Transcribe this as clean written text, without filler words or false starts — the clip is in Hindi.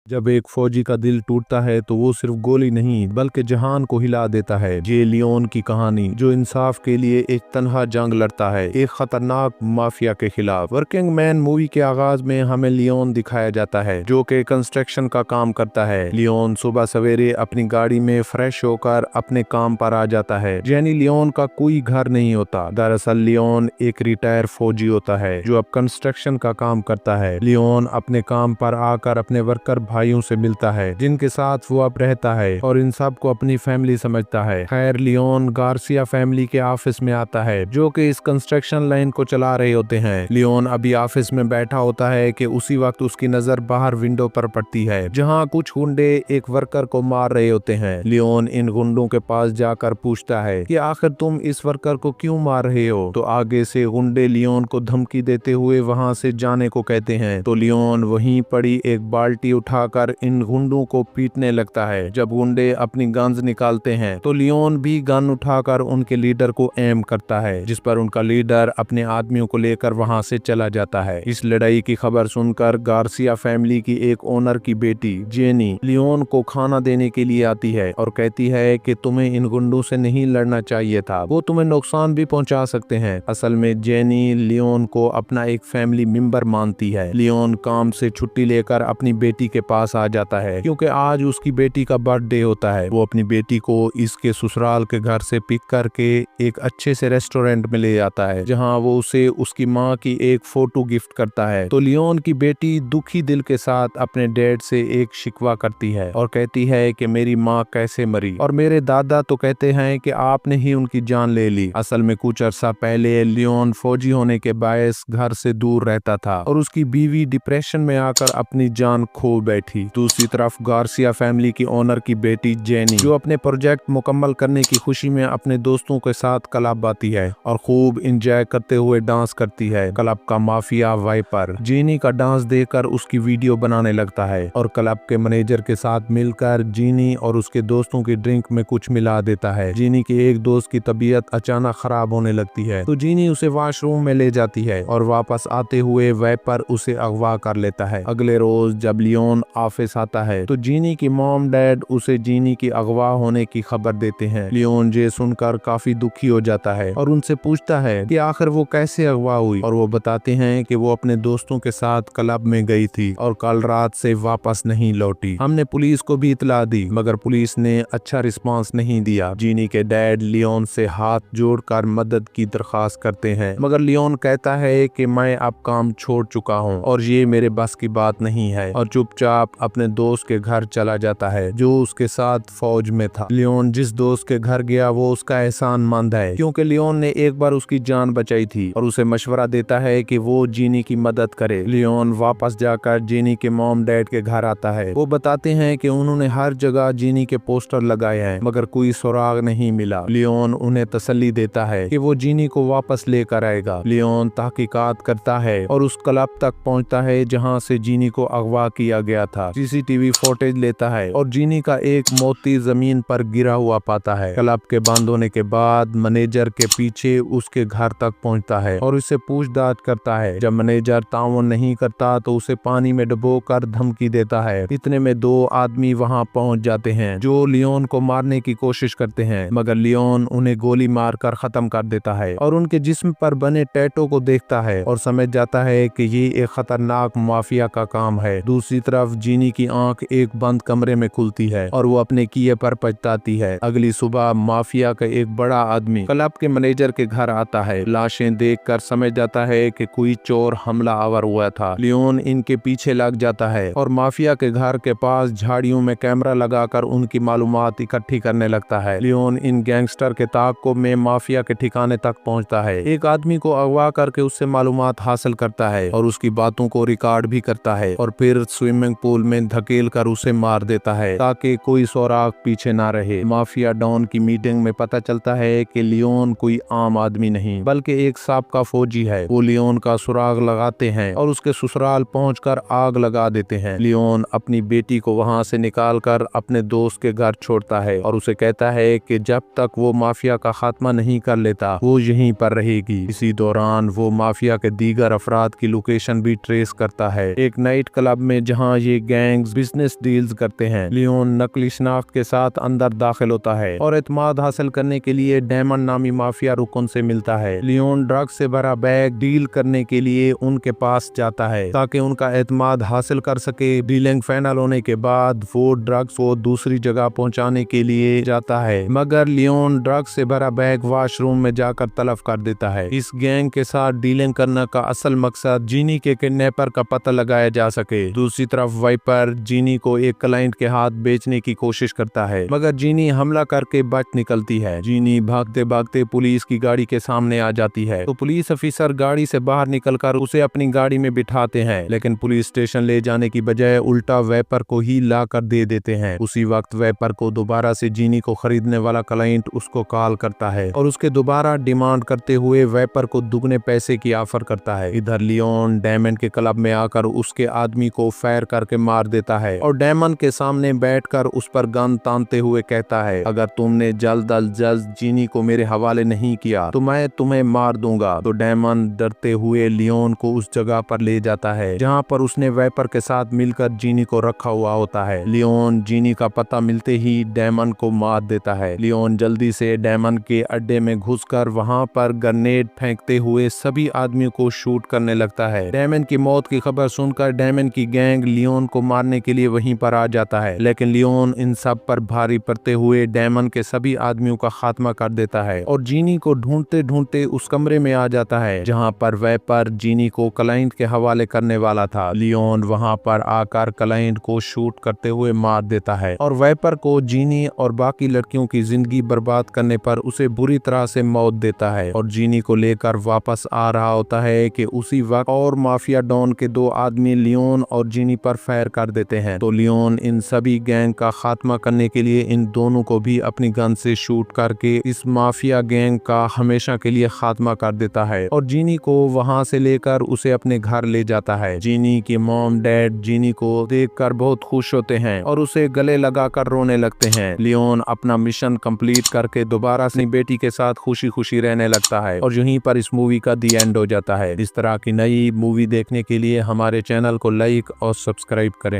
जब एक फौजी का दिल टूटता है तो वो सिर्फ गोली नहीं बल्कि जहान को हिला देता है। ये लियोन की कहानी जो इंसाफ के लिए एक तन्हा जंग लड़ता है, एक खतरनाक माफिया के खिलाफ। वर्किंग मैन मूवी के आगाज में हमें लियोन दिखाया जाता है जो कि कंस्ट्रक्शन का काम करता है। लियोन सुबह सवेरे अपनी गाड़ी में फ्रेश होकर अपने काम पर आ जाता है। जेनी लियोन का कोई घर नहीं होता। दरअसल लियोन एक रिटायर फौजी होता है जो अब कंस्ट्रक्शन का काम करता है। लियोन अपने काम पर आकर अपने वर्कर भाइयों से मिलता है जिनके साथ वो अब रहता है और इन सब को अपनी फैमिली समझता है। खैर लियोन गार्सिया फैमिली के ऑफिस में आता है जो कि इस कंस्ट्रक्शन लाइन को चला रहे होते हैं। लियोन अभी ऑफिस में बैठा होता है कि उसी वक्त उसकी नजर बाहर विंडो पर पड़ती है जहां कुछ गुंडे एक वर्कर को मार रहे होते हैं। लियोन इन गुंडों के पास जाकर पूछता है कि आखिर तुम इस वर्कर को क्यों मार रहे हो। तो आगे से गुंडे लियोन को धमकी देते हुए वहां से जाने को कहते हैं। तो लियोन वहीं पड़ी एक बाल्टी उठाकर इन गुंडों को पीटने लगता है। जब गुंडे अपनी गन्स निकालते हैं तो लियोन भी गन उठाकर उनके लीडर को एम करता है, जिस पर उनका लीडर अपने आदमियों को लेकर वहां से चला जाता है। इस लड़ाई की खबर सुनकर गार्सिया फैमिली की एक ओनर की बेटी जेनी लियोन को खाना देने के लिए आती है और कहती है कि तुम्हें इन गुंडों से नहीं लड़ना चाहिए था, वो तुम्हें नुकसान भी पहुंचा सकते हैं। असल में जेनी लियोन को अपना एक फैमिली मेंबर मानती है। लियोन काम से छुट्टी लेकर अपनी बेटी के पास आ जाता है क्योंकि आज उसकी बेटी का बर्थडे होता है। वो अपनी बेटी को इसके ससुराल के घर से पिक करके एक अच्छे से रेस्टोरेंट में ले जाता है जहां वो उसे उसकी माँ की एक फोटो गिफ्ट करता है। तो लियोन की बेटी दुखी दिल के साथ अपने डैड से एक शिकवा करती है और कहती है कि मेरी माँ कैसे मरी और मेरे दादा तो कहते हैं कि आपने ही उनकी जान ले ली। असल में कुछ अरसा पहले लियोन फौजी होने के बायस घर से दूर रहता था और उसकी बीवी डिप्रेशन में आकर अपनी जान खो बैठी। दूसरी तरफ गार्सिया फैमिली की ओनर की बेटी जेनी जो अपने प्रोजेक्ट मुकम्मल करने की खुशी में अपने दोस्तों के साथ क्लब आती है और खूब एंजॉय करते हुए डांस करती है। क्लब का माफिया वाइपर जेनी का डांस देखकर उसकी वीडियो बनाने लगता है और क्लब के मैनेजर के साथ मिलकर जेनी और उसके दोस्तों की ड्रिंक में कुछ मिला देता है। जेनी के एक दोस्त की तबीयत अचानक खराब होने लगती है तो जेनी उसे वॉशरूम में ले जाती है और वापस आते हुए वाइपर उसे अगवा कर लेता है। अगले रोज जब लियोन ऑफिस आता है तो जीनी की मॉम डैड उसे जीनी की अगवा होने की खबर देते हैं। लियोन ये सुनकर काफी दुखी हो जाता है और उनसे पूछता है कि आखिर वो कैसे अगवा हुई और वो बताते हैं कि वो अपने दोस्तों के साथ क्लब में गई थी और कल रात से वापस नहीं लौटी। हमने पुलिस को भी इतला दी मगर पुलिस ने अच्छा रिस्पांस नहीं दिया। जीनी के डैड लियोन से हाथ जोड़कर मदद की दरखास्त करते हैं मगर लियोन कहता है कि मैं अब काम छोड़ चुका हूँ और ये मेरे बस की बात नहीं है और चुपचाप अपने दोस्त के घर चला जाता है जो उसके साथ फौज में था। लियोन जिस दोस्त के घर गया वो उसका एहसानमंद है क्योंकि लियोन ने एक बार उसकी जान बचाई थी और उसे मशवरा देता है कि वो जीनी की मदद करे। लियोन वापस जाकर जीनी के मॉम डैड के घर आता है। वो बताते हैं कि उन्होंने हर जगह जीनी के पोस्टर लगाए हैं मगर कोई सुराग नहीं मिला। लियोन उन्हें तसल्ली देता है कि वो जीनी को वापस लेकर आएगा। लियोन तहकीकात करता है और उस क्लब तक पहुंचता है जहां से जीनी को अगवा किया गया था। सीसीटीवी फुटेज लेता है और जीनी का एक मोती जमीन पर गिरा हुआ पाता है। क्लब के बंद होने के बाद मैनेजर के पीछे उसके घर तक पहुंचता है और उससे पूछताछ करता है। जब मैनेजर ताउन नहीं करता तो उसे पानी में डुबोकर धमकी देता है। इतने में दो आदमी वहां पहुंच जाते हैं जो लियोन को मारने की कोशिश करते हैं मगर लियोन उन्हें गोली मारकर खत्म कर देता है और उनके जिस्म पर बने टैटू को देखता है और समझ जाता है कि ये एक खतरनाक माफिया का काम है। दूसरी तरफ जीनी की आंख एक बंद कमरे में खुलती है और वो अपने किए पर पछताती है। अगली सुबह माफिया का एक बड़ा आदमी क्लब के मैनेजर के घर आता है। लाशें देखकर समझ जाता है कि कोई चोर हमला आवर हुआ था। लियोन इनके पीछे लग जाता है और माफिया के घर के पास झाड़ियों में कैमरा लगाकर उनकी मालूमात इकट्ठी करने लगता है। लियोन इन गैंगस्टर के ताक़ुब में माफिया के ठिकाने तक पहुंचता है। एक आदमी को अगवा करके उससे मालूमात हासिल करता है और उसकी बातों को रिकॉर्ड भी करता है और फिर स्विमिंग पूल में धकेल कर उसे मार देता है ताकि कोई सुराग पीछे ना रहे। माफिया डॉन की मीटिंग में पता चलता है कि लियोन कोई आम आदमी नहीं बल्कि एक साबका फौजी है। वो लियोन का सुराग लगाते हैं और उसके ससुराल पहुंचकर आग लगा देते हैं। लियोन अपनी बेटी को वहां से निकालकर अपने दोस्त के घर छोड़ता है और उसे कहता है कि जब तक वो माफिया का खात्मा नहीं कर लेता वो यहीं पर रहेगी। इसी दौरान वो माफिया के दीगर अफराद की लोकेशन भी ट्रेस करता है। एक नाइट क्लब में जहां ये गैंग्स बिजनेस डील्स करते हैं। लियोन नकली शनाख्त के साथ अंदर दाखिल होता है और एतमाद हासिल करने के लिए डेमन नामी माफिया रुकन से मिलता है। लियोन ड्रग्स से भरा बैग डील करने के लिए उनके पास जाता है ताकि उनका एतमाद हासिल कर सके। डीलिंग फाइनल होने के बाद वो ड्रग्स को दूसरी जगह पहुंचाने के लिए जाता है, मगर लियोन ड्रग्स से भरा बैग वॉशरूम में जाकर तलफ कर देता है। इस गैंग के साथ डीलिंग करने का असल मकसद जीनी के किडनैपर का पता लगाया जा सके। दूसरी तरफ वाइपर जीनी को एक क्लाइंट के हाथ बेचने की कोशिश करता है, मगर जीनी हमला करके बच निकलती है। जीनी भागते भागते पुलिस की गाड़ी के सामने आ जाती है तो पुलिस ऑफिसर गाड़ी से बाहर निकलकर उसे अपनी गाड़ी में बिठाते हैं, लेकिन पुलिस स्टेशन ले जाने की बजाय उल्टा वेपर को ही ला कर दे देते हैं। उसी वक्त वेपर को दोबारा से जीनी को खरीदने वाला क्लाइंट उसको कॉल करता है और उसके दोबारा डिमांड करते हुए वेपर को दुगने पैसे की ऑफर करता है। इधर लियोन डेमन के क्लब में आकर उसके आदमी को फायर करके मार देता है और डेमन के सामने बैठकर उस पर गन तानते हुए कहता है, अगर तुमने जल्द अज जल्द जीनी को मेरे हवाले नहीं किया तो मैं तुम्हें मार दूंगा। तो डेमन डरते हुए लियोन को उस जगह पर ले जाता है जहाँ पर उसने वेपर के साथ मिलकर जीनी को रखा हुआ होता है। लियोन जीनी का पता मिलते ही डेमन को मार देता है। लियोन जल्दी से डेमन के अड्डे में घुसकर वहां पर ग्रेनेड फेंकते हुए सभी आदमियों को शूट करने लगता है। डेमन की मौत की खबर सुनकर डेमन की गैंग लियोन को मारने के लिए वहीं पर आ जाता है, लेकिन लियोन इन सब पर भारी पड़ते हुए डेमन के सभी आदमियों का खात्मा कर देता है और जीनी को ढूंढते ढूंढते उस कमरे में आ जाता है जहां पर वेपर जीनी को क्लाइंट के हवाले करने वाला था। लियोन वहां पर आकर क्लाइंट को शूट करते हुए मार देता है और वेपर को जीनी और बाकी लड़कियों की जिंदगी बर्बाद करने पर उसे बुरी तरह से मौत देता है और जीनी को लेकर वापस आ रहा होता है कि उसी वक्त और माफिया डॉन के दो आदमी लियोन और जीनी पर फायर कर देते हैं। तो लियोन इन सभी गैंग का खात्मा करने के लिए इन दोनों को भी अपनी गन से शूट करके इस माफिया गैंग का हमेशा के लिए खात्मा कर देता है और जीनी को वहां से लेकर उसे अपने घर ले जाता है। जीनी की मॉम डैड जीनी को देखकर बहुत खुश होते हैं और उसे गले लगाकर रोने लगते हैं। लियोन अपना मिशन कंप्लीट करके दोबारा अपनी बेटी के साथ खुशी खुशी रहने लगता है और यहीं पर इस मूवी का दी एंड हो जाता है। इस तरह की नई मूवी देखने के लिए हमारे चैनल को लाइक और सब्सक्राइब करें।